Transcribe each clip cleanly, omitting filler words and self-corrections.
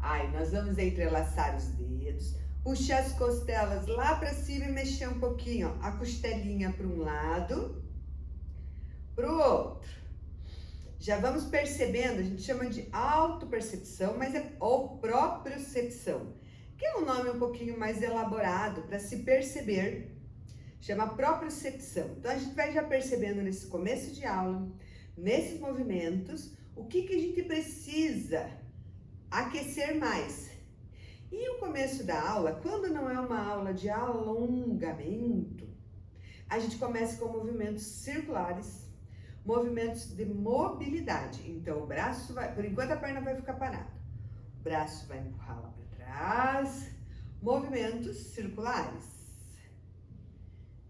Aí nós vamos entrelaçar os dedos, puxar as costelas lá para cima e mexer um pouquinho, ó, a costelinha para um lado, para o outro. Já vamos percebendo, a gente chama de autopercepção, mas é ou propriocepção, que é um nome um pouquinho mais elaborado para se perceber, chama propriocepção. Então a gente vai já percebendo nesse começo de aula, nesses movimentos, o que a gente precisa aquecer mais. E o começo da aula, quando não é uma aula de alongamento, a gente começa com movimentos circulares, movimentos de mobilidade. Então o braço vai, por enquanto a perna vai ficar parada, o braço vai empurrar lá para trás, movimentos circulares.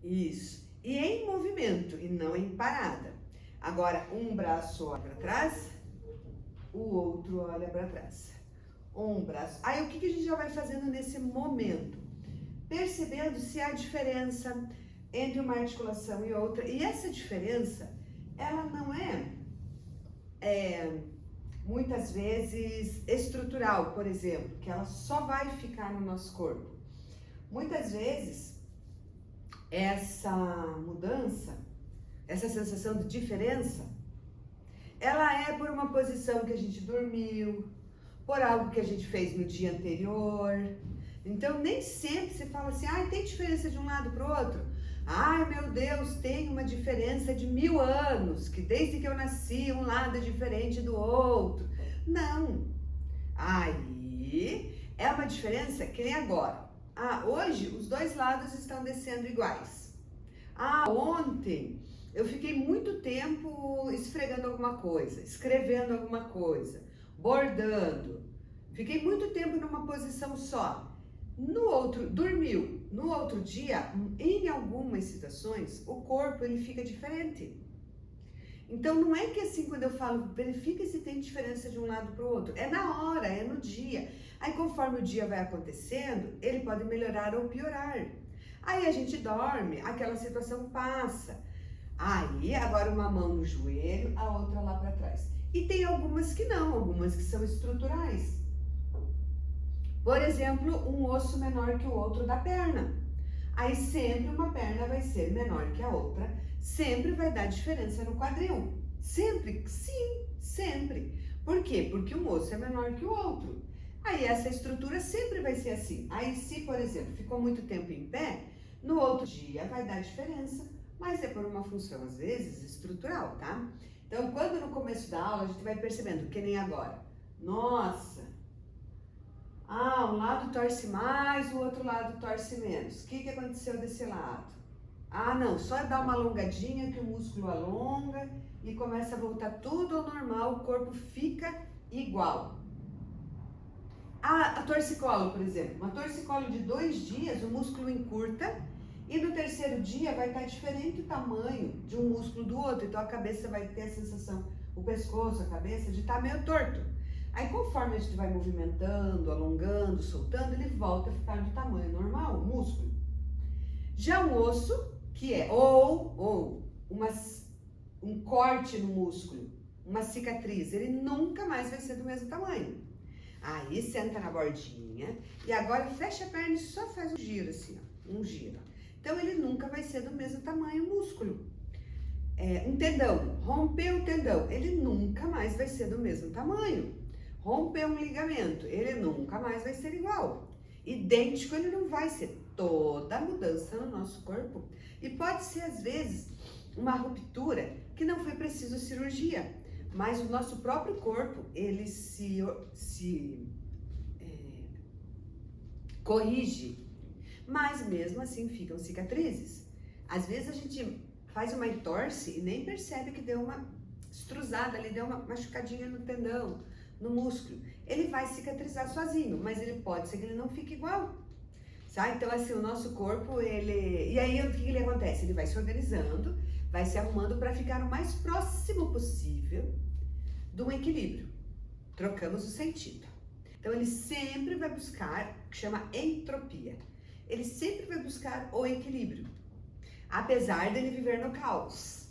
Isso. E em movimento e não em parada. Agora um braço olha para trás, o outro olha para trás. Um braço. Aí o que a gente já vai fazendo nesse momento? Percebendo se há diferença entre uma articulação e outra. E essa diferença, ela não é muitas vezes estrutural, por exemplo, que ela só vai ficar no nosso corpo. Muitas vezes, essa mudança, essa sensação de diferença, ela é por uma posição que a gente dormiu, por algo que a gente fez no dia anterior. Então, nem sempre você fala assim, tem diferença de um lado para o outro? Ai, meu Deus, tem uma diferença de 1000 anos, que desde que eu nasci, um lado é diferente do outro. Não. Aí, é uma diferença que nem agora. Hoje, os dois lados estão descendo iguais. Ontem, eu fiquei muito tempo esfregando alguma coisa, escrevendo alguma coisa, bordando. Fiquei muito tempo numa posição só. Dormiu. No outro dia, em algumas situações, o corpo ele fica diferente. Então não é que assim, quando eu falo, verifica se tem diferença de um lado para o outro. É na hora, é no dia. Aí conforme o dia vai acontecendo, ele pode melhorar ou piorar. Aí a gente dorme, aquela situação passa. Aí agora uma mão no joelho, a outra lá para trás. E tem algumas que não, algumas que são estruturais. Por exemplo, um osso menor que o outro da perna. Aí sempre uma perna vai ser menor que a outra, sempre vai dar diferença no quadril. Sempre, sim, sempre. Por quê? Porque um osso é menor que o outro. Aí essa estrutura sempre vai ser assim. Aí se, por exemplo, ficou muito tempo em pé, no outro dia vai dar diferença, mas é por uma função, às vezes, estrutural, tá? Então, quando no começo da aula a gente vai percebendo, que nem agora, nossa, um lado torce mais, o outro lado torce menos. O que aconteceu desse lado? Não, só dá uma alongadinha que o músculo alonga e começa a voltar tudo ao normal, o corpo fica igual. A torcicolo, por exemplo, uma torcicolo de 2 dias, o músculo encurta e no terceiro dia vai estar diferente o tamanho de um músculo do outro, então a cabeça vai ter a sensação, o pescoço, a cabeça, de estar meio torto. Aí conforme a gente vai movimentando, alongando, soltando, ele volta a ficar de tamanho normal, o músculo. Já um osso, que é um corte no músculo, uma cicatriz, ele nunca mais vai ser do mesmo tamanho. Aí senta na bordinha e agora fecha a perna e só faz um giro assim, ó, um giro. Então ele nunca vai ser do mesmo tamanho o músculo. Um tendão, rompeu o tendão, ele nunca mais vai ser do mesmo tamanho. Rompeu um ligamento, ele nunca mais vai ser igual. Idêntico ele não vai ser. Toda mudança no nosso corpo. E pode ser, às vezes, uma ruptura que não foi preciso cirurgia, mas o nosso próprio corpo, ele se corrige. Mas mesmo assim ficam cicatrizes. Às vezes a gente faz uma entorse e nem percebe que deu uma estruzada ali, deu uma machucadinha no tendão, no músculo. Ele vai cicatrizar sozinho, mas ele pode ser que ele não fique igual. Sabe? Então assim, o nosso corpo, e aí o que ele acontece? Ele vai se organizando, vai se arrumando para ficar o mais próximo possível de um equilíbrio. Trocamos o sentido. Então ele sempre vai buscar o que chama entropia. Ele sempre vai buscar o equilíbrio, apesar dele viver no caos.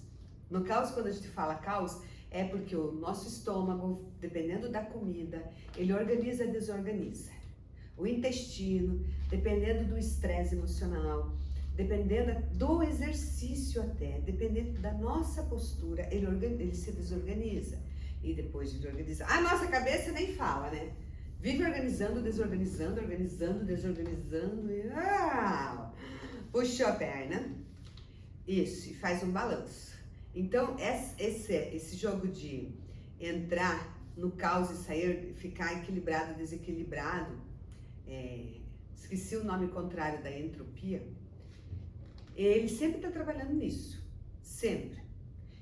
No caos, quando a gente fala caos, É porque o nosso estômago, dependendo da comida, ele organiza e desorganiza. O intestino, dependendo do estresse emocional, dependendo do exercício até, dependendo da nossa postura, ele se desorganiza. E depois de organizar, a nossa cabeça nem fala, né? Vive organizando, desorganizando, organizando, desorganizando e puxou a perna. Isso, e faz um balanço. Então, esse jogo de entrar no caos e sair, ficar equilibrado, desequilibrado, esqueci o nome contrário da entropia, ele sempre está trabalhando nisso, sempre.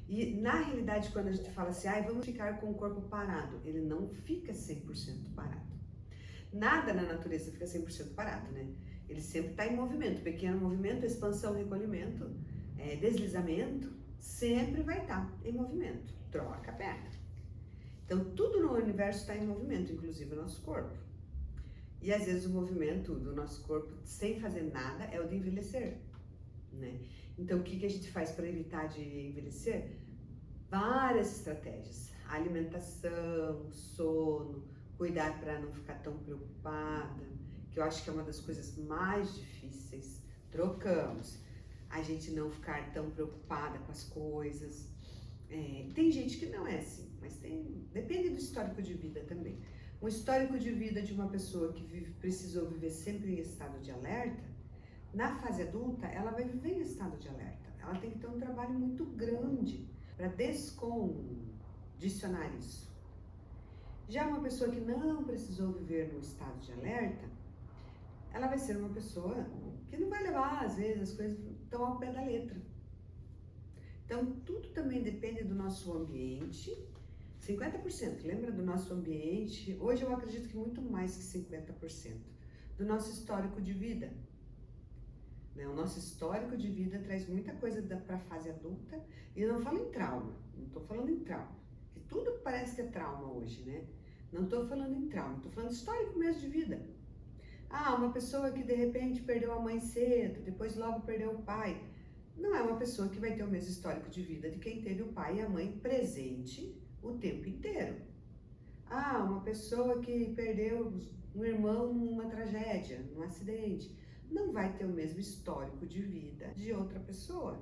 E na realidade, quando a gente fala assim, vamos ficar com o corpo parado, ele não fica 100% parado. Nada na natureza fica 100% parado, né? Ele sempre está em movimento, pequeno movimento, expansão, recolhimento, deslizamento, sempre vai estar em movimento. Troca a perna. Então, tudo no universo está em movimento, inclusive o nosso corpo. E às vezes o movimento do nosso corpo, sem fazer nada, é o de envelhecer, né? Então, o que a gente faz para evitar de envelhecer? Várias estratégias. Alimentação, sono, cuidar para não ficar tão preocupada, que eu acho que é uma das coisas mais difíceis. Trocamos. A gente não ficar tão preocupada com as coisas. Tem gente que não é assim, mas depende do histórico de vida também. Um histórico de vida de uma pessoa que precisou viver sempre em estado de alerta, na fase adulta, ela vai viver em estado de alerta. Ela tem que ter um trabalho muito grande para descondicionar isso. Já uma pessoa que não precisou viver no estado de alerta, ela vai ser uma pessoa que não vai levar, às vezes, as coisas tão ao pé da letra. Então, tudo também depende do nosso ambiente. 50%, lembra do nosso ambiente? Hoje eu acredito que muito mais que 50%. Do nosso histórico de vida. O nosso histórico de vida traz muita coisa para a fase adulta. E eu não falo em trauma, não estou falando em trauma. Porque tudo parece que é trauma hoje, né? Não estou falando em trauma, estou falando histórico mesmo de vida. Uma pessoa que de repente perdeu a mãe cedo, depois logo perdeu o pai. Não é uma pessoa que vai ter o mesmo histórico de vida de quem teve o pai e a mãe presente o tempo inteiro. Uma pessoa que perdeu um irmão numa tragédia, num acidente, não vai ter o mesmo histórico de vida de outra pessoa.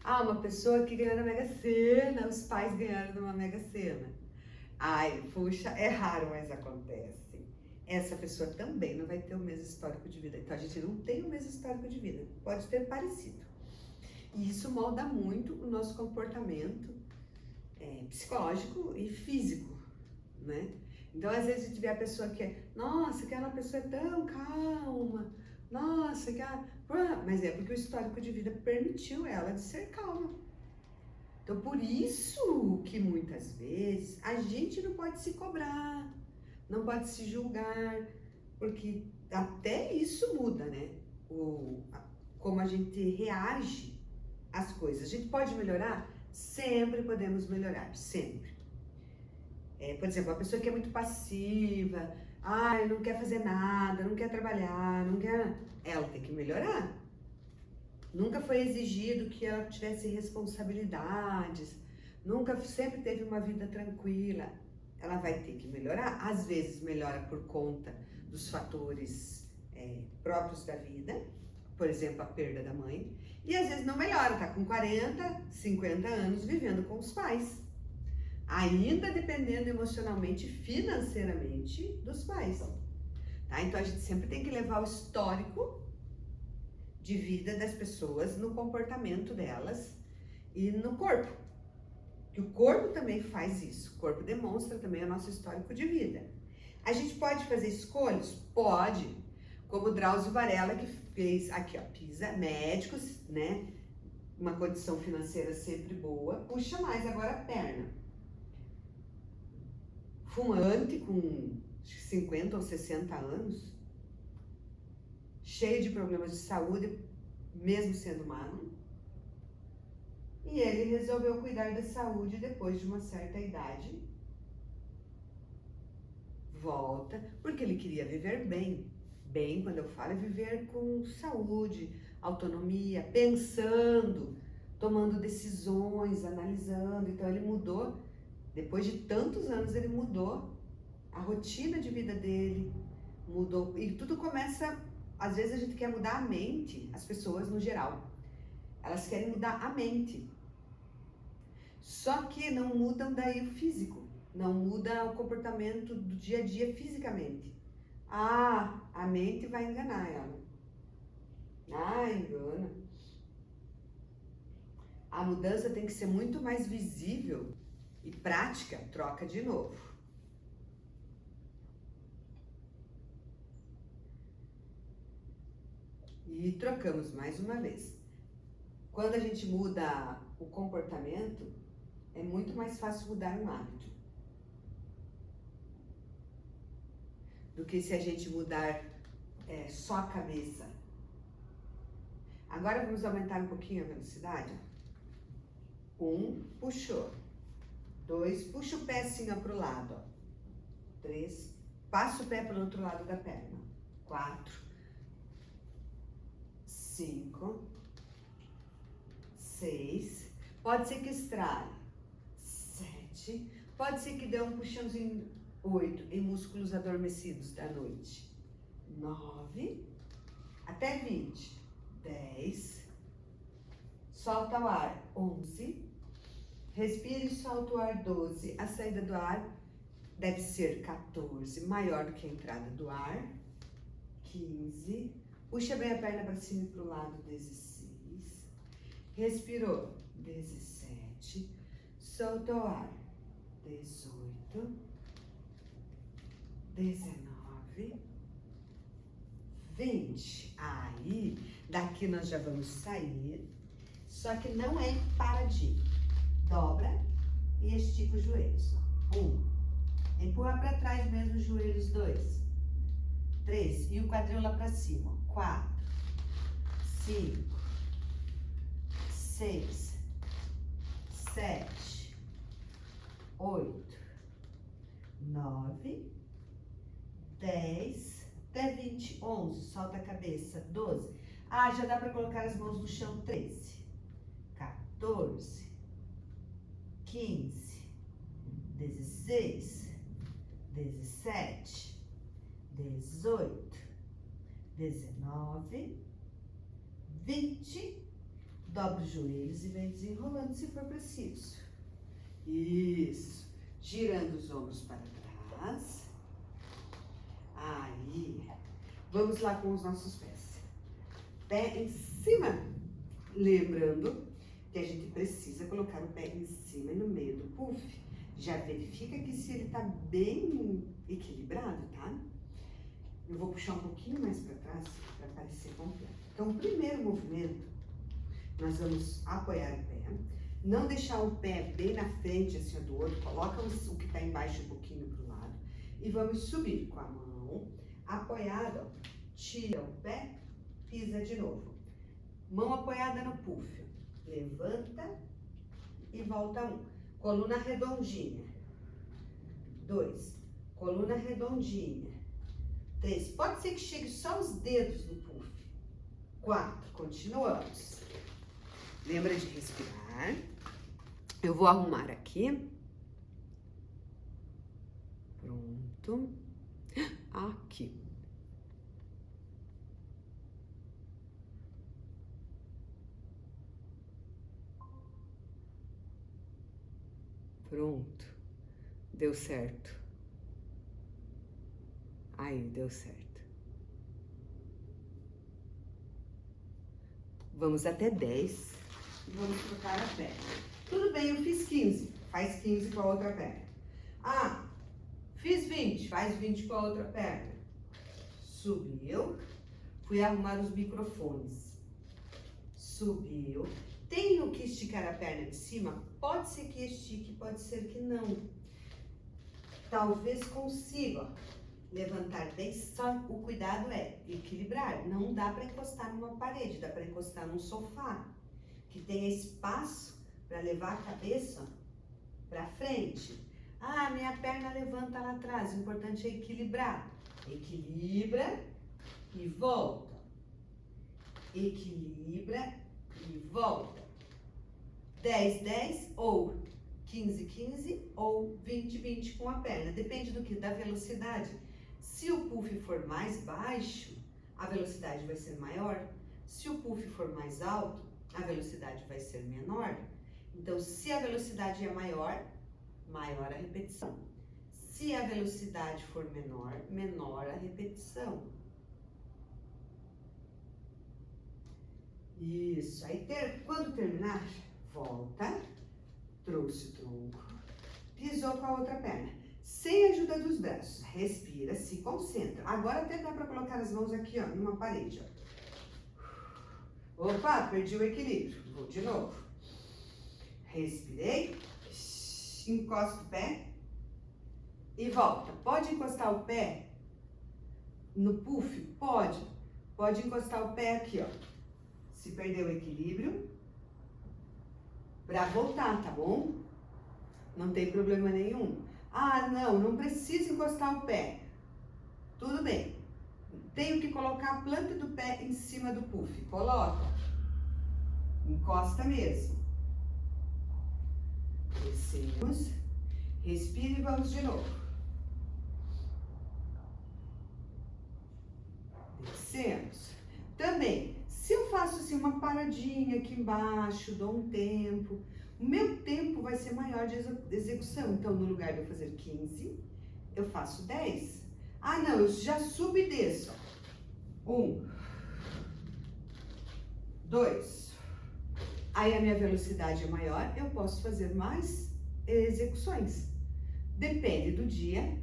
Uma pessoa que ganhou na Mega Sena, os pais ganharam numa Mega Sena. Puxa, é raro, mas acontece. Essa pessoa também não vai ter o mesmo histórico de vida. Então, a gente não tem o mesmo histórico de vida. Pode ter parecido. E isso molda muito o nosso comportamento psicológico e físico, né? Então, às vezes, a gente vê a pessoa que nossa, aquela pessoa é tão calma, nossa, mas é porque o histórico de vida permitiu ela de ser calma. Então, por isso que muitas vezes a gente não pode se cobrar, não pode se julgar, porque até isso muda, né? Como a gente reage às coisas. A gente pode melhorar? Sempre podemos melhorar, sempre. Por exemplo, a pessoa que é muito passiva, não quer fazer nada, não quer trabalhar, ela tem que melhorar. Nunca foi exigido que ela tivesse responsabilidades, sempre teve uma vida tranquila. Ela vai ter que melhorar. Às vezes melhora por conta dos fatores próprios da vida, por exemplo, a perda da mãe, e às vezes não melhora, tá com 40, 50 anos vivendo com os pais. Ainda dependendo emocionalmente, financeiramente dos pais. Tá? Então a gente sempre tem que levar o histórico de vida das pessoas no comportamento delas e no corpo. Que o corpo também faz isso. O corpo demonstra também o nosso histórico de vida. A gente pode fazer escolhas? Pode. Como o Drauzio Varela, que fez aqui, PISA, médicos, né? Uma condição financeira sempre boa. Puxa mais agora a perna. Fumante com 50 ou 60 anos, cheio de problemas de saúde, mesmo sendo magro. E ele resolveu cuidar da saúde depois de uma certa idade. Volta, porque ele queria viver bem. Bem, quando eu falo, é viver com saúde, autonomia, pensando tomando decisões, analisando. Então ele mudou, depois de tantos anos ele mudou a rotina de vida dele, mudou. E tudo começa, às vezes a gente quer mudar a mente, as pessoas no geral, elas querem mudar a mente. Só que não mudam daí o físico, não muda o comportamento do dia a dia fisicamente. Ah, a mente vai enganar ela. Ah, engana. A mudança tem que ser muito mais visível e prática. Troca de novo. E trocamos mais uma vez. Quando a gente muda o comportamento, é muito mais fácil mudar um hábito do que se a gente mudar só a cabeça. Agora vamos aumentar um pouquinho a velocidade. 1, puxou. 2, puxa o pé assim para o lado. 3, passa o pé para o outro lado da perna. 4, 5, 6, pode ser que estrale. 7, pode ser que dê um puxãozinho. 8, em músculos adormecidos da noite. 9, até 20. 10, solta o ar. 11, respira e solta o ar. 12, a saída do ar deve ser 14, maior do que a entrada do ar. 15, puxa bem a perna para cima e para o lado. 16, respirou. 17, solta o ar. 18, 19, 20. Aí, daqui nós já vamos sair, só que não é paradinho. Dobra e estica os joelhos. 1, empurra para trás mesmo os joelhos. 2, 3, e o quadril lá para cima. 4, 5, 6, 7, 8, 9, 10, até 20, 11, solta a cabeça. 12, já dá para colocar as mãos no chão. 13, 14, 15, 16, 17, 18, 19, 20, dobra os joelhos e vem desenrolando se for preciso. Isso, girando os ombros para trás. Aí, vamos lá com os nossos pés. Pé em cima. Lembrando que a gente precisa colocar o pé em cima e no meio do puff. Já verifica que se ele tá bem equilibrado, tá? Eu vou puxar um pouquinho mais para trás para parecer completo. Então, o primeiro movimento, nós vamos apoiar o pé. Não deixar o pé bem na frente, assim, do outro. Coloca o que está embaixo um pouquinho para o lado. E vamos subir com a mão apoiada, tira o pé, pisa de novo. Mão apoiada no puff. Levanta e volta. 1. Coluna redondinha. 2. Coluna redondinha. 3. Pode ser que chegue só os dedos no puff. 4. Continuamos. Lembra de respirar. Eu vou arrumar aqui. Pronto. Aqui. Pronto. Deu certo. Aí, deu certo. Vamos até 10. E vamos trocar a perna. Tudo bem, eu fiz 15. Faz 15 com a outra perna. Fiz 20. Faz 20 com a outra perna. Subiu. Fui arrumar os microfones. Subiu. Tenho que esticar a perna de cima? Pode ser que estique, pode ser que não. Talvez consiga levantar bem, só o cuidado é equilibrar. Não dá para encostar numa parede, dá para encostar num sofá, que tenha espaço para levar a cabeça para frente. Minha perna levanta lá atrás, o importante é equilibrar. Equilibra e volta. Equilibra e volta. 10, ou 15, ou 20 com a perna. Depende do que? Da velocidade. Se o puff for mais baixo, a velocidade vai ser maior. Se o puff for mais alto, a velocidade vai ser menor. Então, se a velocidade é maior, maior a repetição. Se a velocidade for menor, menor a repetição. Isso. Aí, quando terminar, volta, trouxe o tronco, pisou com a outra perna. Sem a ajuda dos braços. Respira, se concentra. Agora até dá para colocar as mãos aqui, ó, numa parede, ó. Opa, perdi o equilíbrio. Vou de novo. Respirei. Encosta o pé. E volta. Pode encostar o pé no puff? Pode. Pode encostar o pé aqui, ó. Se perder o equilíbrio. Pra voltar, tá bom? Não tem problema nenhum. Ah, não precisa encostar o pé. Tudo bem. Tenho que colocar a planta do pé em cima do puff. Coloca. Encosta mesmo. Descemos. Respira e vamos de novo. Descemos. Também, se eu faço assim uma paradinha aqui embaixo, dou um tempo, o meu tempo vai ser maior de execução. Então, no lugar de eu fazer 15, eu faço 10. Ah, não, eu já subo e desço. 1, 2. Aí a minha velocidade é maior, eu posso fazer mais execuções. Depende do dia,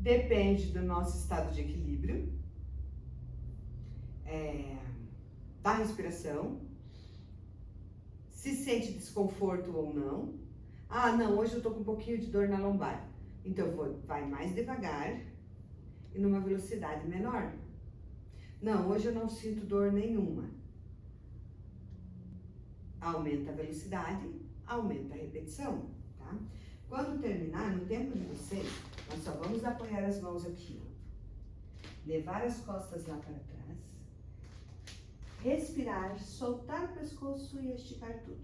depende do nosso estado de equilíbrio, da respiração, se sente desconforto ou não. Ah, não, hoje eu tô com um pouquinho de dor na lombar. Então, vai mais devagar e numa velocidade menor. Não, hoje eu não sinto dor nenhuma. Aumenta a velocidade, aumenta a repetição, tá? Quando terminar, no tempo de vocês, nós só vamos apoiar as mãos aqui, ó. Levar as costas lá para trás. Respirar, soltar o pescoço e esticar tudo.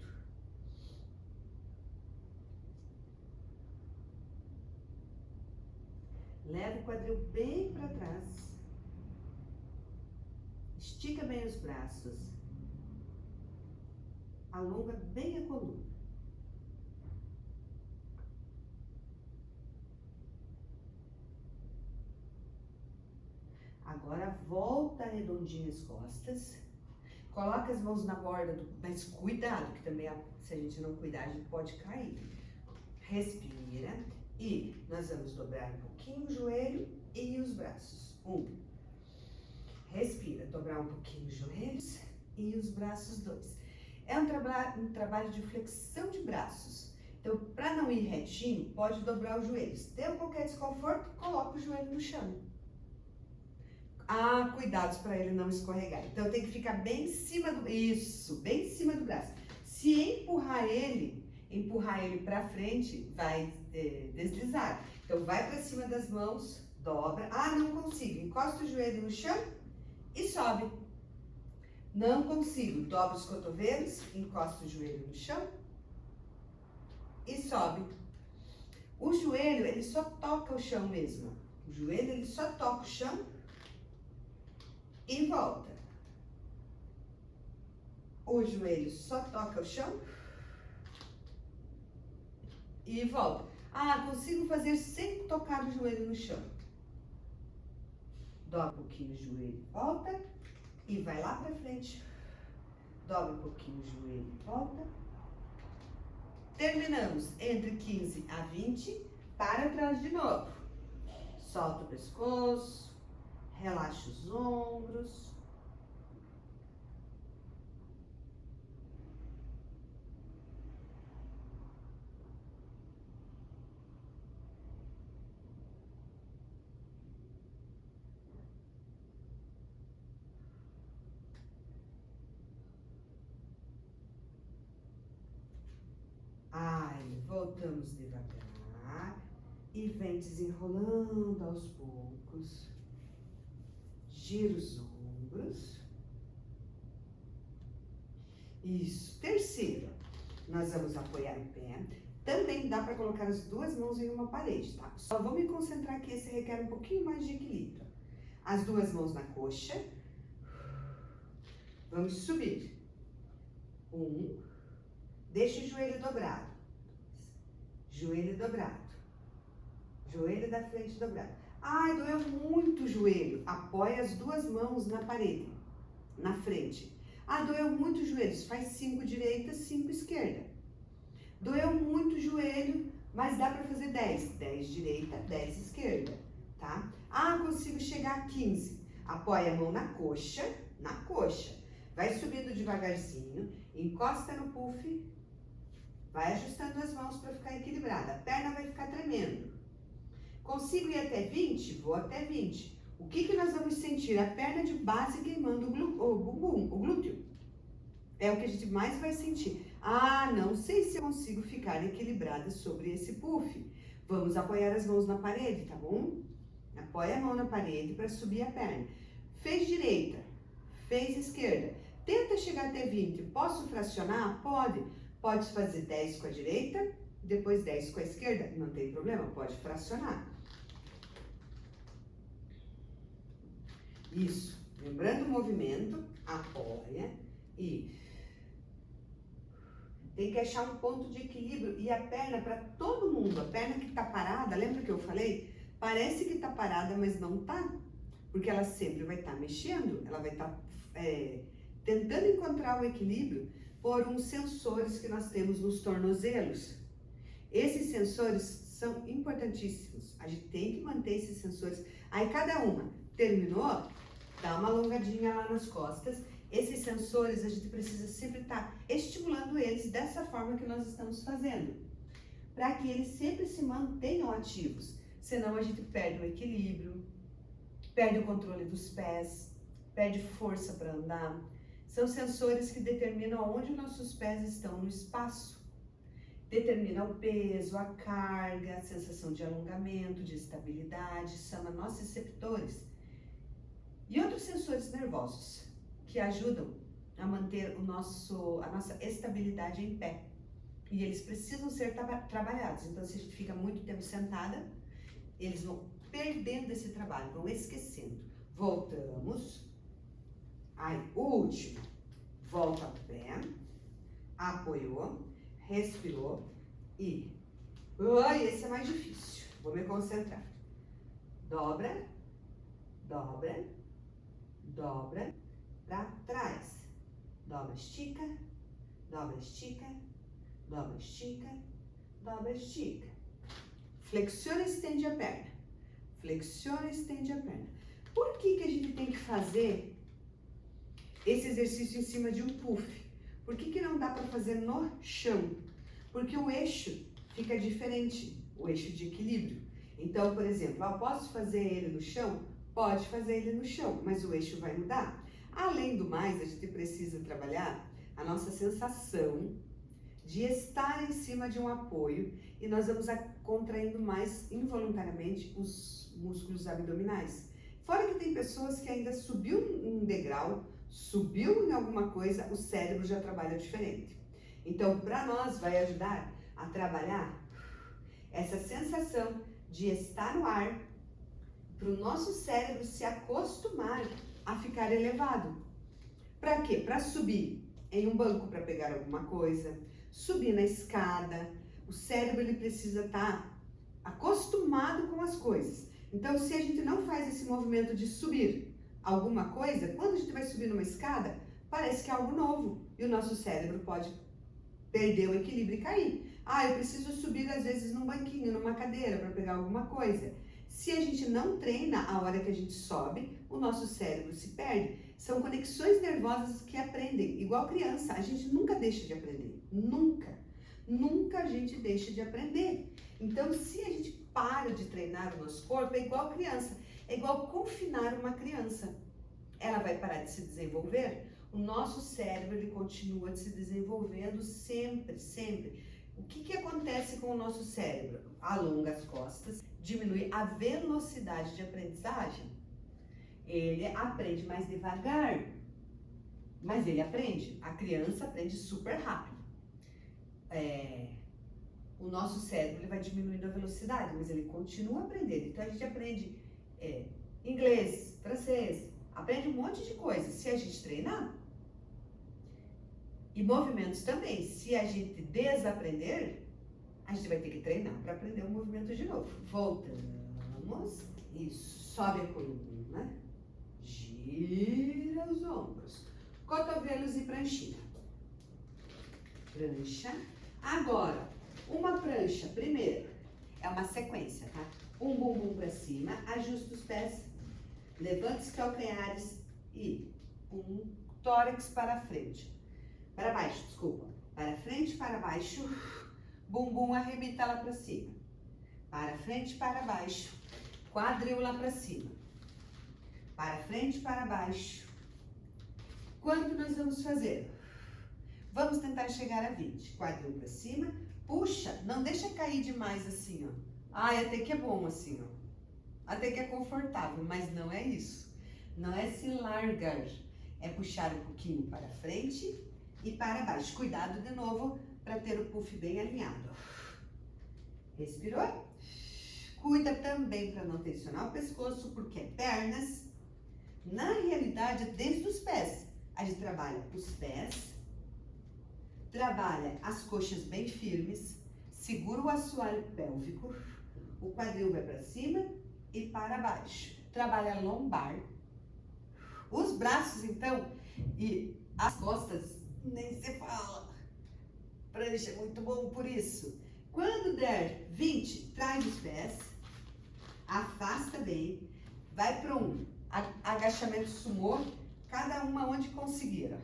Leva o quadril bem para trás. Estica bem os braços. Alonga bem a coluna. Agora volta redondinho as costas. Coloca as mãos na borda mas cuidado, que também se a gente não cuidar, a gente pode cair. Respira e nós vamos dobrar um pouquinho o joelho e os braços. 1. Respira, dobrar um pouquinho os joelhos e os braços. 2. É um trabalho de flexão de braços. Então, para não ir retinho, pode dobrar os joelhos. Deu qualquer desconforto, coloca o joelho no chão. Ah, cuidados para ele não escorregar. Então, tem que ficar bem em cima do... Isso, bem em cima do braço. Se empurrar ele para frente, vai deslizar. Então, vai para cima das mãos, dobra. Ah, não consigo. Encosta o joelho no chão e sobe. Não consigo. Dobra os cotovelos, encosta o joelho no chão e sobe. O joelho, ele só toca o chão mesmo. O joelho, ele só toca o chão e volta. O joelho só toca o chão e volta. Ah, consigo fazer sem tocar o joelho no chão. Dobra um pouquinho o joelho, volta e vai lá pra frente. Dobra um pouquinho o joelho, volta. Terminamos entre 15 a 20, para trás de novo. Solta o pescoço, relaxa os ombros. Voltamos devagar e vem desenrolando aos poucos. Gira os ombros. Isso. Terceiro, Nós vamos apoiar o pé. Também dá para colocar as duas mãos em uma parede, tá? Só vou me concentrar que esse requer um pouquinho mais de equilíbrio. As duas mãos na coxa. Vamos subir. 1. Deixa o joelho dobrado. Joelho dobrado. Joelho da frente dobrado. Ai, doeu muito o joelho. Apoia as duas mãos na parede, na frente. Ah, doeu muito o joelho. Faz 5 direita, 5 esquerda. Doeu muito o joelho, mas dá para fazer 10. 10 direita, 10 esquerda, tá? Ah, consigo chegar a 15. Apoia a mão na coxa, na coxa. Vai subindo devagarzinho, encosta no puff, vai ajustando as mãos para ficar equilibrada. A perna vai ficar tremendo. Consigo ir até 20? Vou até 20. O que nós vamos sentir? A perna de base queimando o bumbum, o glúteo. É o que a gente mais vai sentir. Ah, não sei se eu consigo ficar equilibrada sobre esse puff. Vamos apoiar as mãos na parede, tá bom? Apoia a mão na parede para subir a perna. Fez direita, fez esquerda. Tenta chegar até 20. Posso fracionar? Pode. Pode fazer 10 com a direita, depois 10 com a esquerda. Não tem problema, pode fracionar. Isso. Lembrando o movimento, apoia e tem que achar um ponto de equilíbrio. E a perna, para todo mundo, a perna que está parada, lembra que eu falei? Parece que está parada, mas não está. Porque ela sempre vai estar mexendo, ela vai estar tentando encontrar o equilíbrio por uns sensores que nós temos nos tornozelos. Esses sensores são importantíssimos. A gente tem que manter esses sensores. Aí cada uma terminou, dá uma alongadinha lá nas costas. Esses sensores, a gente precisa sempre estar estimulando eles dessa forma que nós estamos fazendo, para que eles sempre se mantenham ativos. Senão a gente perde o equilíbrio, perde o controle dos pés, perde força para andar. São sensores que determinam onde nossos pés estão no espaço. Determina o peso, a carga, a sensação de alongamento, de estabilidade, são nossos receptores. E outros sensores nervosos que ajudam a manter a nossa estabilidade em pé. E eles precisam ser trabalhados. Então, se a gente fica muito tempo sentada, eles vão perdendo esse trabalho, vão esquecendo. Voltamos. Aí, o último. Volta ao pé. Apoiou. Respirou. E... Ai, esse é mais difícil. Vou me concentrar. Dobra. Dobra. Dobra. Para trás. Dobra, estica. Dobra, estica. Dobra, estica. Dobra, estica. Flexiona e estende a perna. Flexiona e estende a perna. Por que a gente tem que fazer esse exercício em cima de um puff? Por que não dá para fazer no chão? Porque o eixo fica diferente, o eixo de equilíbrio. Então, por exemplo, eu posso fazer ele no chão? Pode fazer ele no chão, mas o eixo vai mudar. Além do mais, a gente precisa trabalhar a nossa sensação de estar em cima de um apoio e nós vamos contraindo mais involuntariamente os músculos abdominais. Fora que tem pessoas que ainda subiu um degrau, subiu em alguma coisa, o cérebro já trabalha diferente. Então, para nós, vai ajudar a trabalhar essa sensação de estar no ar, para o nosso cérebro se acostumar a ficar elevado. Para quê? Para subir em um banco para pegar alguma coisa, subir na escada. O cérebro ele precisa estar acostumado com as coisas. Então, se a gente não faz esse movimento de subir alguma coisa, quando a gente vai subir numa escada, parece que é algo novo e o nosso cérebro pode perder o equilíbrio e cair. Ah, eu preciso subir às vezes num banquinho, numa cadeira para pegar alguma coisa. Se a gente não treina a hora que a gente sobe, o nosso cérebro se perde. São conexões nervosas que aprendem, igual criança. A gente nunca deixa de aprender, nunca. Nunca a gente deixa de aprender. Então, se a gente para de treinar o nosso corpo, é igual criança. É igual confinar uma criança. Ela vai parar de se desenvolver? O nosso cérebro, ele continua se desenvolvendo sempre, sempre. O que acontece com o nosso cérebro? Alonga as costas, diminui a velocidade de aprendizagem. Ele aprende mais devagar, mas ele aprende. A criança aprende super rápido. o nosso cérebro ele vai diminuindo a velocidade, mas ele continua aprendendo. Então a gente aprende inglês, francês, aprende um monte de coisas se a gente treinar. E movimentos também. Se a gente desaprender, a gente vai ter que treinar para aprender o movimento de novo. Voltamos. Isso. Sobe a coluna. Gira os ombros. Cotovelos e pranchinha. Prancha. Agora, uma prancha, primeiro, é uma sequência, tá? Um bumbum para cima, ajusta os pés, levanta os calcanhares e um tórax para frente. Para baixo, desculpa. Para frente, para baixo. Bumbum arrebita lá para cima. Para frente, para baixo. Quadril lá para cima. Para frente, para baixo. Quanto nós vamos fazer? Vamos tentar chegar a 20. Quadril para cima. Puxa, não deixa cair demais assim, ó. Ai, até que é bom assim, ó. Até que é confortável, mas não é isso. Não é se largar. É puxar um pouquinho para frente e para baixo. Cuidado de novo para ter o puff bem alinhado. Respirou? Cuida também para não tensionar o pescoço, porque é pernas. Na realidade, desde os pés. A gente trabalha os pés, trabalha as coxas bem firmes, segura o assoalho pélvico, o quadril vai para cima e para baixo. Trabalha a lombar. Os braços, então, e as costas, nem se fala. Prancha é muito bom por isso. Quando der 20, traz os pés, afasta bem, vai para um agachamento sumô, cada uma onde conseguir.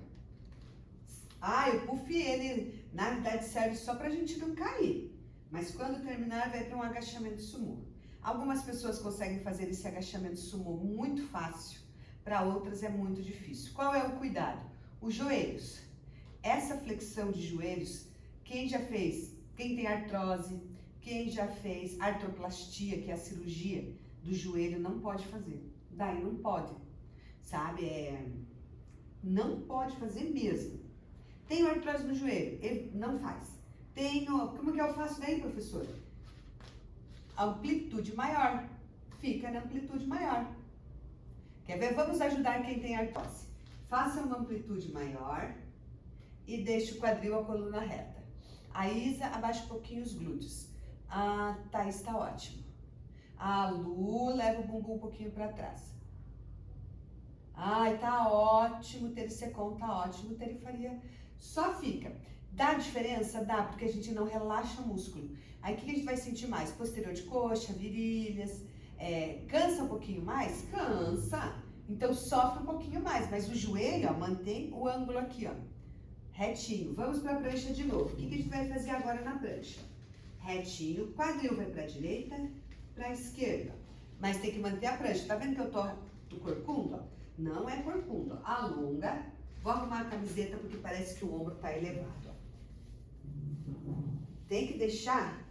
O puff, ele, na verdade, serve só para a gente não cair. Mas quando terminar, vai para um agachamento sumô. Algumas pessoas conseguem fazer esse agachamento sumô muito fácil, para outras é muito difícil. Qual é o cuidado? Os joelhos. Essa flexão de joelhos, quem já fez, quem tem artrose, quem já fez artroplastia, que é a cirurgia do joelho, não pode fazer. Daí não pode, sabe? Não pode fazer mesmo. Tenho artrose no joelho, ele não faz. Como que eu faço daí, professor? Amplitude maior, fica na amplitude maior. Quer ver? Vamos ajudar quem tem artrose. Faça uma amplitude maior e deixe o quadril, a coluna reta. A Isa, abaixa um pouquinho os glúteos. A Thaís está ótimo. A Lu, leva o bumbum um pouquinho para trás. Ai, tá ótimo, Tericecon, tá ótimo, Terifaria. Só fica. Dá diferença? Dá, porque a gente não relaxa o músculo. Aí o que a gente vai sentir mais? Posterior de coxa, virilhas. Cansa um pouquinho mais? Cansa. Então sofre um pouquinho mais, mas o joelho, ó, mantém o ângulo aqui, ó. Retinho. Vamos para a prancha de novo. O que a gente vai fazer agora na prancha? Retinho, quadril vai para a direita, para a esquerda. Mas tem que manter a prancha. Tá vendo que eu tô corcunda? Ó? Não é corcunda. Alonga. Vou arrumar a camiseta porque parece que o ombro tá elevado. Ó. Tem que deixar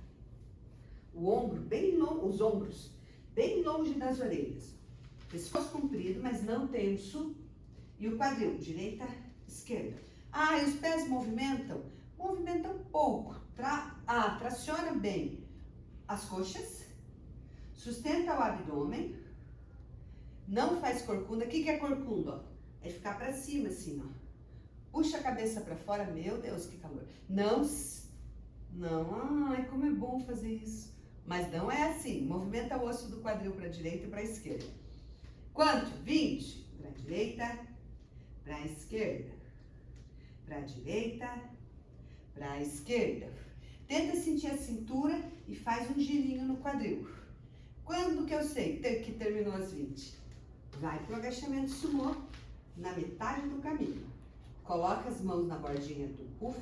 o ombro bem longo, os ombros bem longe das orelhas. Pescoço comprido, mas não tenso. E o quadril, direita, esquerda. E os pés movimentam? Movimentam pouco. Traciona bem as coxas. Sustenta o abdômen. Não faz corcunda. O que é corcunda? É ficar pra cima assim, ó. Puxa a cabeça pra fora. Meu Deus, que calor. Não, ai, como é bom fazer isso. Mas não é assim. Movimenta o osso do quadril pra direita e pra esquerda. Quanto? 20. Pra direita, pra esquerda. Pra direita, pra esquerda. Tenta sentir a cintura e faz um girinho no quadril. Quando que eu sei que terminou as 20? Vai pro agachamento sumô na metade do caminho. Coloca as mãos na bordinha do puff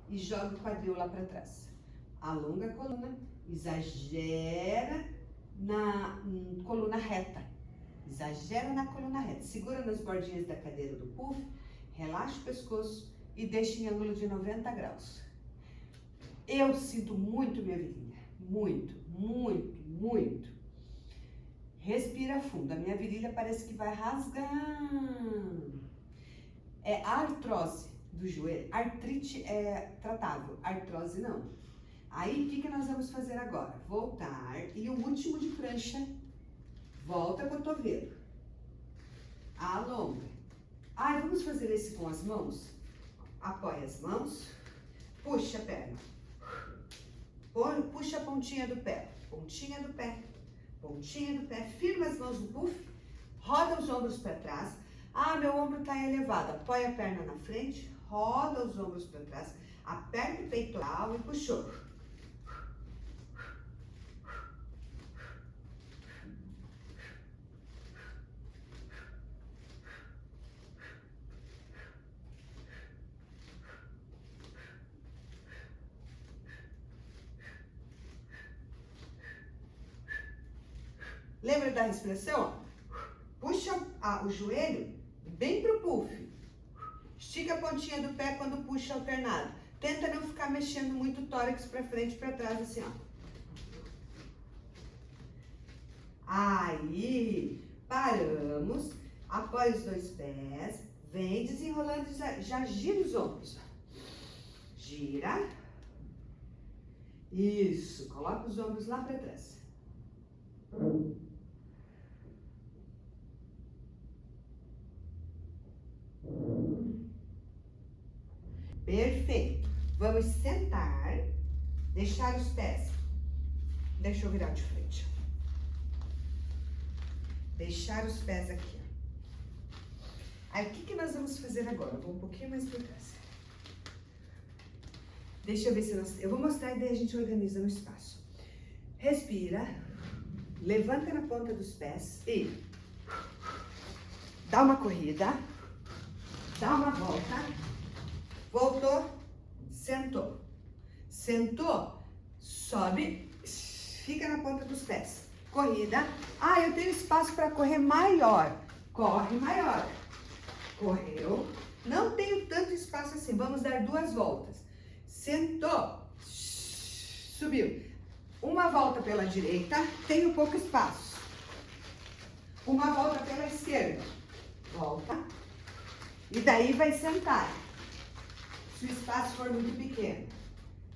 e joga o quadril lá para trás. Alonga a coluna, exagera na coluna reta. Exagera na coluna reta. Segura nas bordinhas da cadeira do puff, relaxa o pescoço e deixa em ângulo de 90 graus. Eu sinto muito minha virilha. Muito, muito, muito. Respira fundo. A minha virilha parece que vai rasgar. É artrose. do joelho. Artrite é tratável, artrose não. Aí, o que nós vamos fazer agora? Voltar e o último de prancha, volta cotovelo, alonga. Vamos fazer esse com as mãos? Apoia as mãos, puxa a perna, puxa a pontinha do pé, pontinha do pé, pontinha do pé, firma as mãos no puff, roda os ombros para trás. Meu ombro está elevado, apoia a perna na frente, roda os ombros para trás, aperta o peitoral e puxou. Lembra da respiração? Puxa o joelho bem pro puff. Estica a pontinha do pé quando puxa alternado. Tenta não ficar mexendo muito o tórax para frente e para trás, assim, ó. Aí, paramos, apoia os dois pés, vem desenrolando, já gira os ombros. Gira. Isso, coloca os ombros lá para trás. Perfeito. Vamos sentar, deixar os pés. Deixa eu virar de frente. Deixar os pés aqui. Aí, o que nós vamos fazer agora? Eu vou um pouquinho mais para trás. Deixa eu ver se eu vou mostrar e daí a gente organiza no espaço. Respira. Levanta na ponta dos pés e dá uma corrida. Dá uma volta. Voltou, sentou. Sentou, sobe, fica na ponta dos pés. Corrida. Eu tenho espaço para correr maior. Corre maior. Correu. Não tenho tanto espaço assim. Vamos dar 2 voltas. Sentou. Subiu. Uma volta pela direita. Tenho pouco espaço. Uma volta pela esquerda. Volta. E daí vai sentar. Se o espaço for muito pequeno.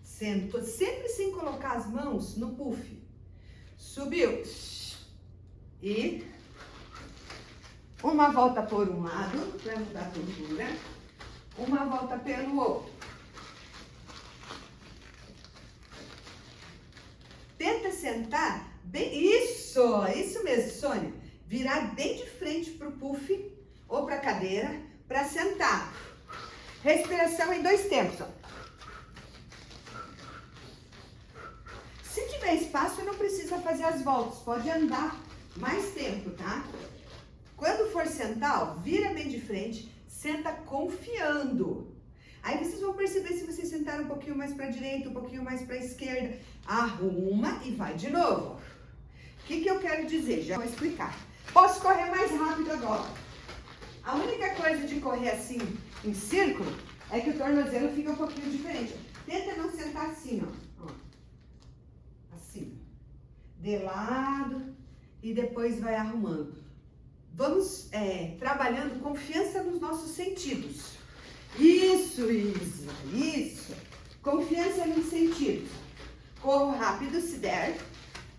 Sentou, sempre sem colocar as mãos no puff. Subiu. E uma volta por um lado, para mudar a postura. Uma volta pelo outro. Tenta sentar bem. Isso mesmo, Sônia. Virar bem de frente para o puff ou para a cadeira para sentar. Respiração em 2 tempos. Se tiver espaço, não precisa fazer as voltas. Pode andar mais tempo, tá? Quando for sentar, vira bem de frente, senta confiando. Aí vocês vão perceber se vocês sentaram um pouquinho mais para a direita, um pouquinho mais para a esquerda. Arruma e vai de novo. O que eu quero dizer? Já vou explicar. Posso correr mais rápido agora. A única coisa de correr assim em círculo é que o tornozelo fica um pouquinho diferente. Tenta não sentar assim, ó. Assim. De lado e depois vai arrumando. Vamos trabalhando confiança nos nossos sentidos. Isso. Confiança nos sentidos. Corro rápido se der.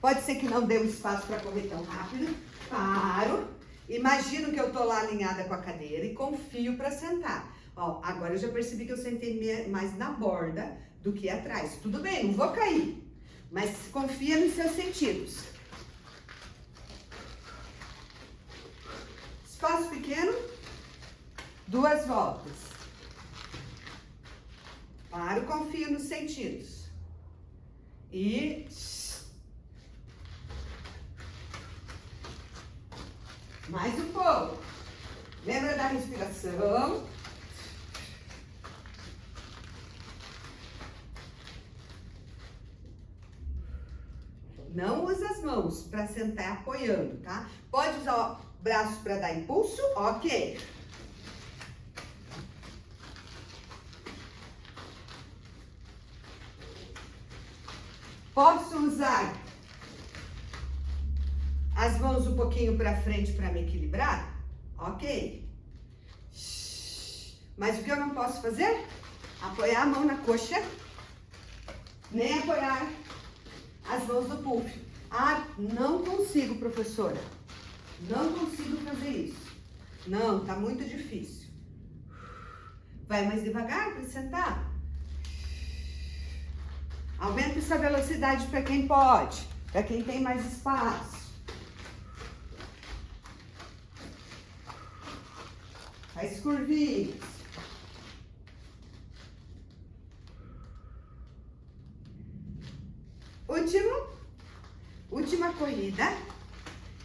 Pode ser que não dê o espaço para correr tão rápido. Paro. Imagino que eu tô lá alinhada com a cadeira e confio para sentar. Agora eu já percebi que eu sentei mais na borda do que atrás. Tudo bem, não vou cair. Mas confia nos seus sentidos. Espaço pequeno. 2 voltas. Paro, confio nos sentidos. E mais um pouco. Lembra da respiração? Não usa as mãos para sentar apoiando, tá? Pode usar o braço para dar impulso? Ok. Posso usar as mãos um pouquinho para frente para me equilibrar? Ok. Mas o que eu não posso fazer? Apoiar a mão na coxa, nem apoiar as mãos no puff. Ah, não consigo, professora. Não consigo fazer isso. Não, tá muito difícil. Vai mais devagar para sentar. Aumenta essa velocidade para quem pode, para quem tem mais espaço. Faz curvinhas. Última corrida.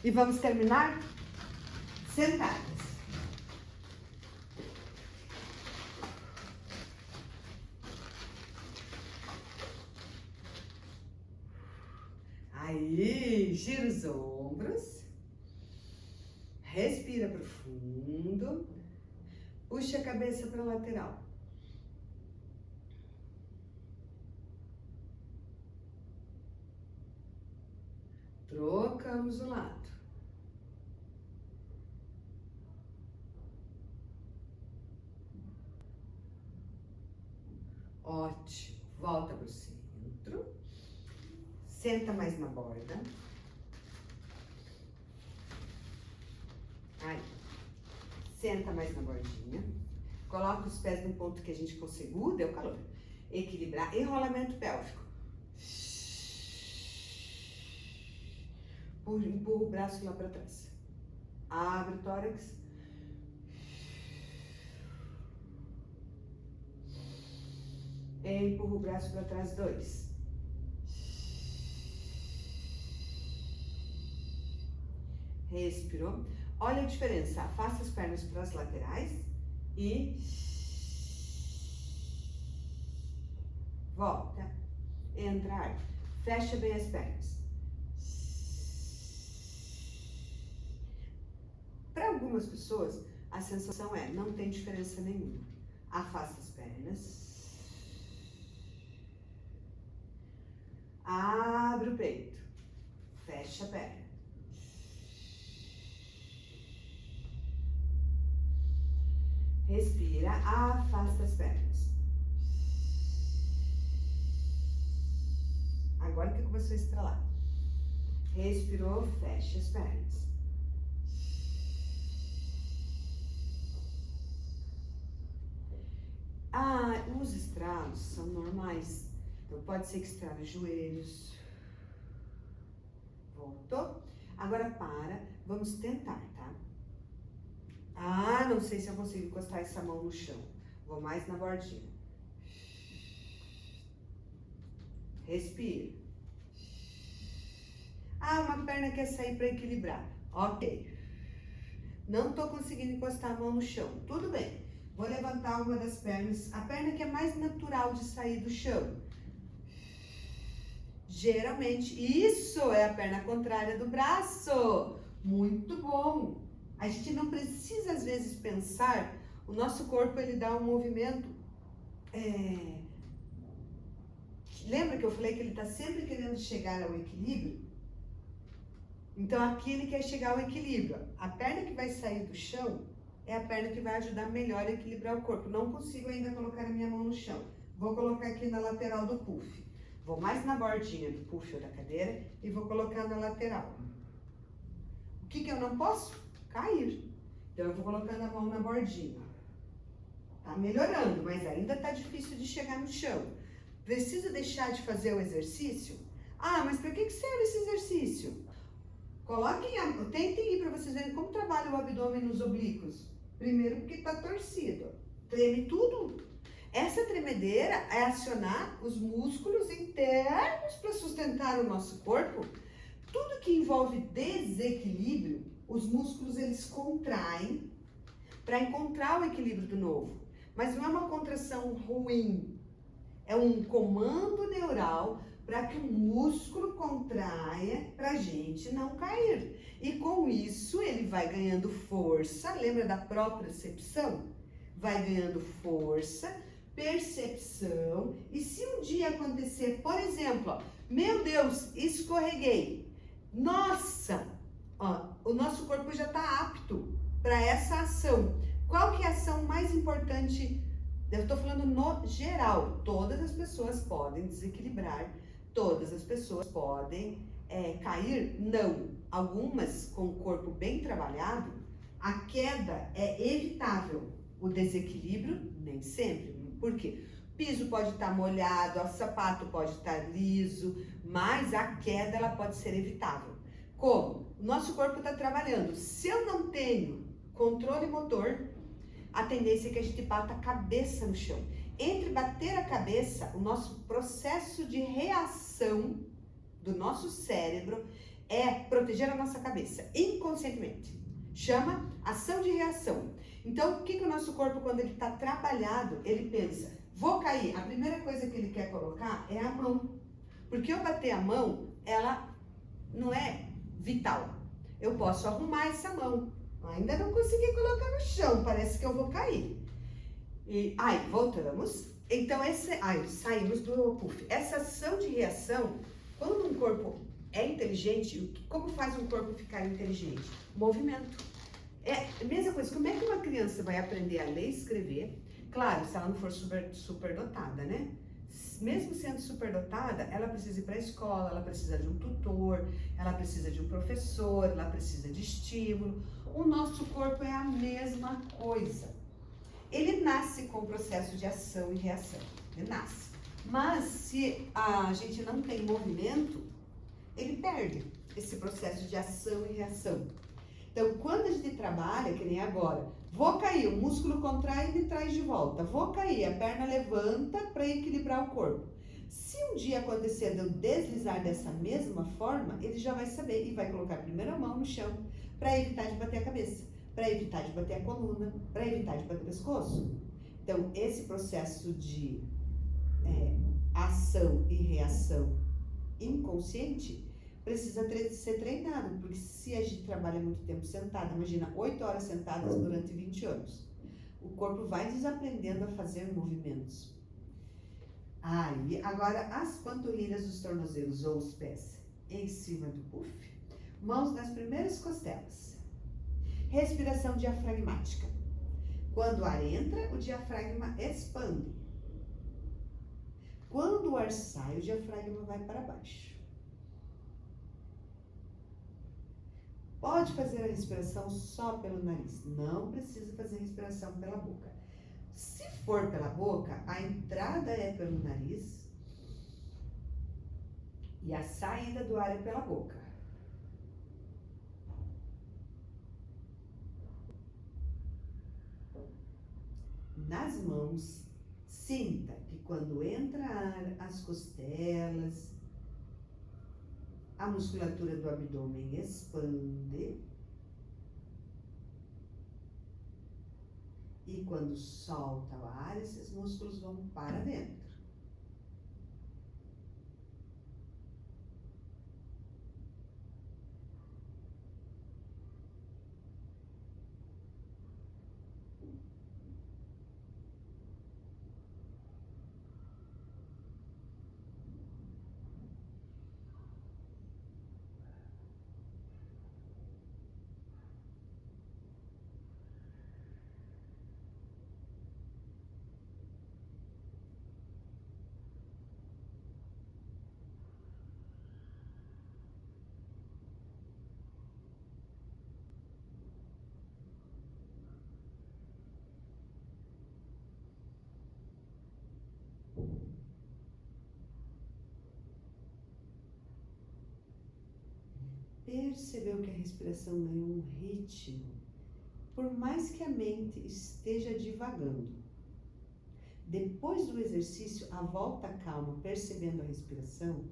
E vamos terminar sentadas. Aí, gira os ombros. Respira profundo. Puxa a cabeça para a lateral. Trocamos o lado. Ótimo. Volta para o centro. Senta mais na borda. Aí. Senta mais na bordinha. Coloca os pés no ponto que a gente conseguiu, deu calor. Equilibrar. Enrolamento pélvico. Empurra o braço lá para trás. Abre o tórax. Empurra o braço para trás, 2. Respirou. Olha a diferença. Afasta as pernas para as laterais e volta. Entra ar. Fecha bem as pernas. Para algumas pessoas, a sensação é, não tem diferença nenhuma. Afasta as pernas. Abre o peito. Fecha a perna. Respira, afasta as pernas. Agora que começou a estralar. Respirou, fecha as pernas. Os estralos são normais. Então pode ser que estrale os joelhos. Voltou. Agora para. Vamos tentar, tá? Não sei se eu consigo encostar essa mão no chão. Vou mais na bordinha. Respira. Uma perna quer sair para equilibrar. Ok. Não tô conseguindo encostar a mão no chão. Tudo bem. Vou levantar uma das pernas. A perna que é mais natural de sair do chão. Geralmente, isso é a perna contrária do braço. Muito bom. A gente não precisa, às vezes, pensar. O nosso corpo, ele dá um movimento. Lembra que eu falei que ele está sempre querendo chegar ao equilíbrio? Então, aqui ele quer chegar ao equilíbrio. A perna que vai sair do chão é a perna que vai ajudar melhor a equilibrar o corpo. Não consigo ainda colocar a minha mão no chão. Vou colocar aqui na lateral do puff. Vou mais na bordinha do puff ou da cadeira e vou colocar na lateral. O que eu não posso? Cair. Então, eu vou colocando a mão na bordinha. Tá melhorando, mas ainda tá difícil de chegar no chão. Precisa deixar de fazer o exercício? Mas para que serve esse exercício? Tentem ir para vocês verem como trabalha o abdômen nos oblíquos. Primeiro porque tá torcido. Treme tudo. Essa tremedeira é acionar os músculos internos para sustentar o nosso corpo. Tudo que envolve desequilíbrio, os músculos eles contraem para encontrar o equilíbrio do novo. Mas não é uma contração ruim. É um comando neural para que o músculo contraia para a gente não cair. E com isso ele vai ganhando força. Lembra da propriocepção? Vai ganhando força, percepção. E se um dia acontecer, por exemplo, meu Deus, escorreguei. Nossa, o nosso corpo já está apto para essa ação. Qual que é a ação mais importante? Eu estou falando no geral. Todas as pessoas podem desequilibrar, todas as pessoas podem cair? Não. Algumas com o corpo bem trabalhado, a queda é evitável. O desequilíbrio, nem sempre. Por quê? O piso pode estar molhado, o sapato pode estar liso, mas a queda ela pode ser evitável. Como? O nosso corpo está trabalhando. Se eu não tenho controle motor, a tendência é que a gente bata a cabeça no chão. Entre bater a cabeça, o nosso processo de reação do nosso cérebro é proteger a nossa cabeça, inconscientemente. Chama ação de reação. Então, o que o nosso corpo, quando ele está trabalhado, ele pensa, vou cair. A primeira coisa que ele quer colocar é a mão. Porque eu bater a mão, ela não é vital. Eu posso arrumar essa mão. Ainda não consegui colocar no chão, parece que eu vou cair. E aí, voltamos. Então, saímos do puff. Essa ação de reação, quando um corpo é inteligente, como faz um corpo ficar inteligente? Movimento. É a mesma coisa, como é que uma criança vai aprender a ler e escrever? Claro, se ela não for super dotada, né? Mesmo sendo superdotada, ela precisa ir para a escola, ela precisa de um tutor, ela precisa de um professor, ela precisa de estímulo. O nosso corpo é a mesma coisa. Ele nasce com o processo de ação e reação. Ele nasce. Mas se a gente não tem movimento, ele perde esse processo de ação e reação. Então, quando a gente trabalha, que nem agora, vou cair, o músculo contrai e me traz de volta. Vou cair, a perna levanta para equilibrar o corpo. Se um dia acontecer de eu deslizar dessa mesma forma, ele já vai saber e vai colocar a primeira mão no chão para evitar de bater a cabeça, para evitar de bater a coluna, para evitar de bater o pescoço. Então, esse processo de ação e reação inconsciente precisa ser treinado, porque se a gente trabalha muito tempo sentado, imagina 8 horas sentadas durante 20 anos, o corpo vai desaprendendo a fazer movimentos. Aí, agora as panturrilhas dos tornozelos ou os pés em cima do puff, mãos nas primeiras costelas. Respiração diafragmática. Quando o ar entra, o diafragma expande. Quando o ar sai, o diafragma vai para baixo. Pode fazer a respiração só pelo nariz, não precisa fazer respiração pela boca. Se for pela boca, a entrada é pelo nariz e a saída do ar é pela boca. Nas mãos, sinta que quando entra ar, as costelas, a musculatura do abdômen expande. E quando solta o ar, esses músculos vão para dentro. Percebeu que a respiração ganhou um ritmo, por mais que a mente esteja divagando. Depois do exercício, a volta calma, percebendo a respiração,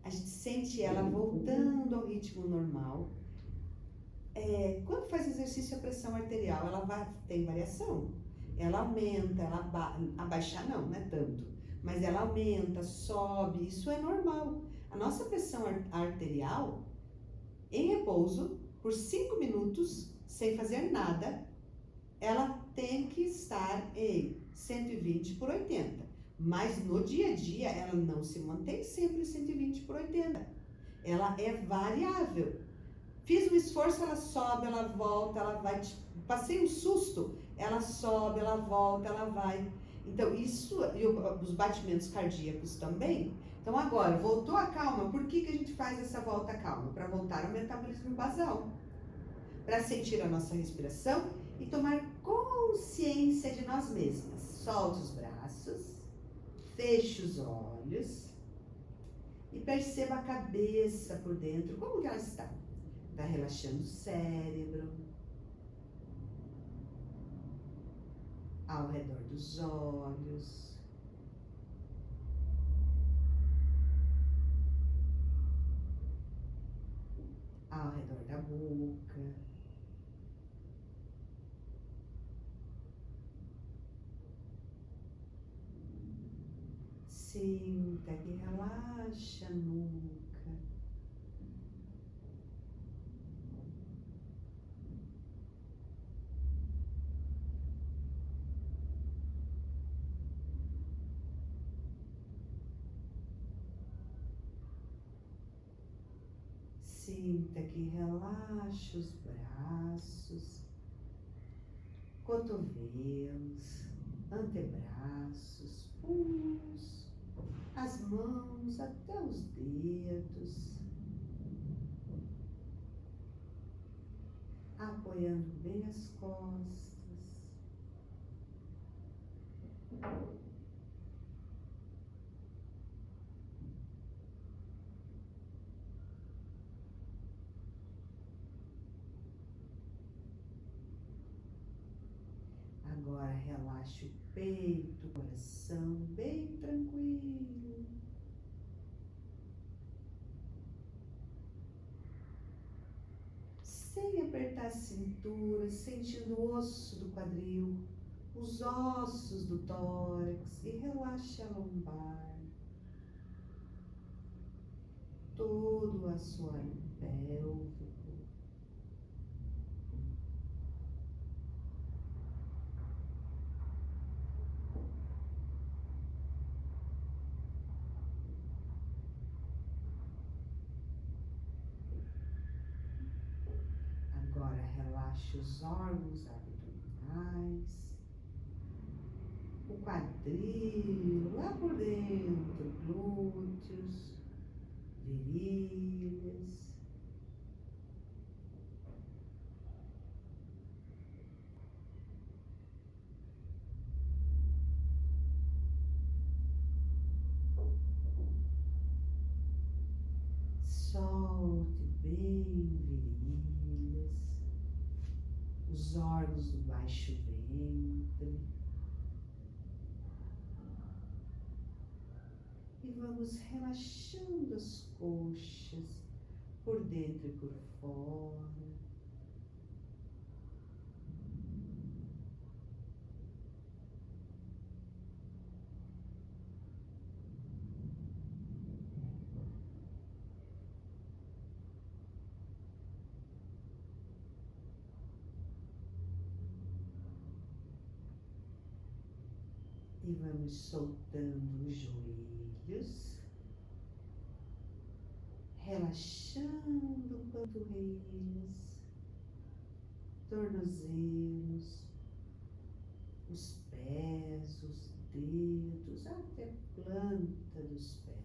a gente sente ela voltando ao ritmo normal. Quando faz exercício, a pressão arterial, tem variação. Ela aumenta, abaixar não é tanto, mas ela aumenta, sobe, isso é normal. A nossa pressão arterial, em repouso, por 5 minutos, sem fazer nada, ela tem que estar em 120/80. Mas no dia a dia, ela não se mantém sempre 120/80. Ela é variável. Fiz um esforço, ela sobe, ela volta, ela vai. Passei um susto, ela sobe, ela volta, ela vai. Então, isso, e os batimentos cardíacos também. Então, agora, voltou a calma, por que a gente faz essa volta calma? Para voltar ao metabolismo basal. Para sentir a nossa respiração e tomar consciência de nós mesmas. Solte os braços, feche os olhos e perceba a cabeça por dentro, como que ela está. Está relaxando o cérebro, ao redor dos olhos, ao redor da boca. Sinta que relaxa a nuca. Sinta que relaxa os braços, cotovelos, antebraços, punhos, as mãos até os dedos, apoiando bem as costas. Agora relaxe o peito, o coração, bem tranquilo. Sem apertar a cintura, sentindo o osso do quadril, os ossos do tórax e relaxe a lombar. Todo o assoalho pélvico. Agora relaxe os órgãos abdominais, o quadril, lá por dentro, glúteos, virilhas. Solte bem virilhas, os órgãos do baixo ventre. E vamos relaxando as coxas por dentro e por fora. E vamos soltando os joelhos, relaxando panturrilhas, tornozelos, os pés, os dedos, até a planta dos pés.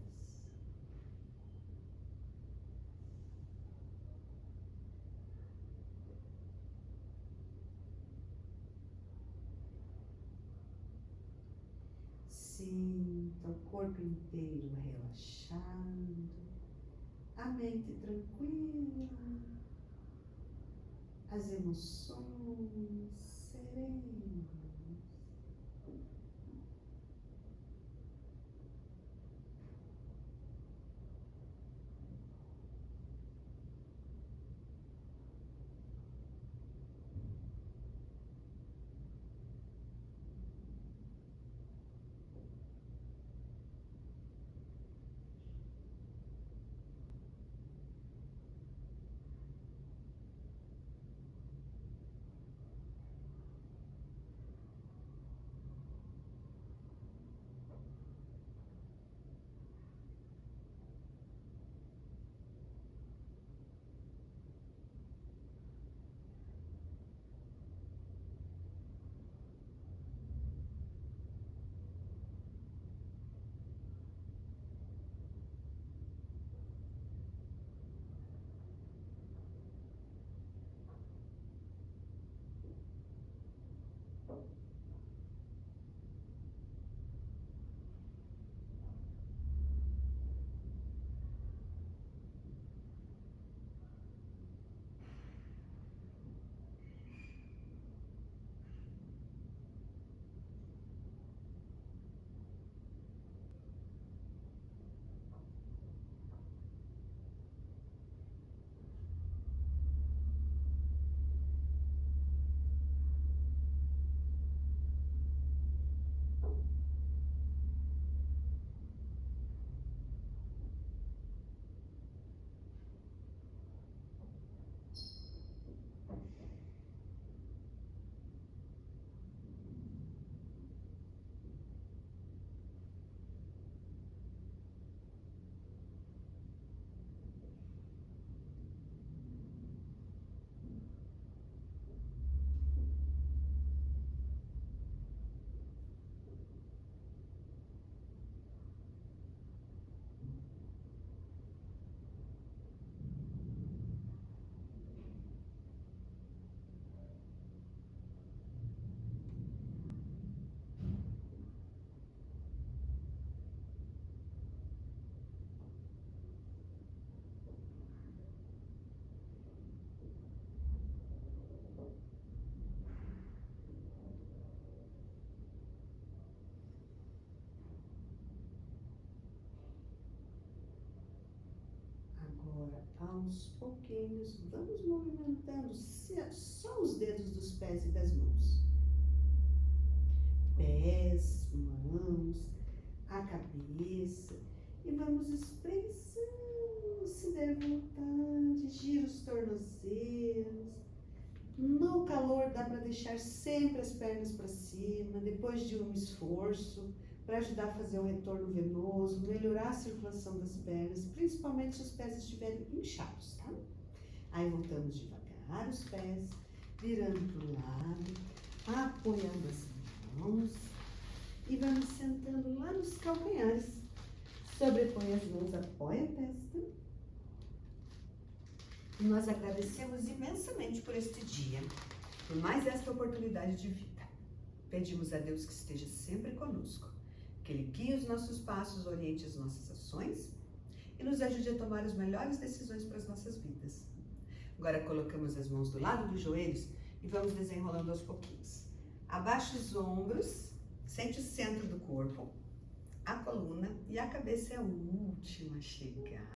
Sinta o corpo inteiro relaxado, a mente tranquila, as emoções serenas. pouquinhos, vamos movimentando só os dedos dos pés e das mãos. Pés, mãos, a cabeça. E vamos espreguiçando, se der vontade, gira os tornozelos. No calor dá para deixar sempre as pernas para cima, depois de um esforço, para ajudar a fazer o retorno venoso, melhorar a circulação das pernas, principalmente se os pés estiverem inchados, tá? Aí voltamos devagar os pés, virando para o lado, apoiando as mãos e vamos sentando lá nos calcanhares. Sobrepõe as mãos, apoia a testa. Nós agradecemos imensamente por este dia, por mais esta oportunidade de vida. Pedimos a Deus que esteja sempre conosco, que Ele guie os nossos passos, oriente as nossas ações e nos ajude a tomar as melhores decisões para as nossas vidas. Agora colocamos as mãos do lado dos joelhos e vamos desenrolando aos pouquinhos. Abaixa os ombros, sente o centro do corpo, a coluna e a cabeça é a última a chegar.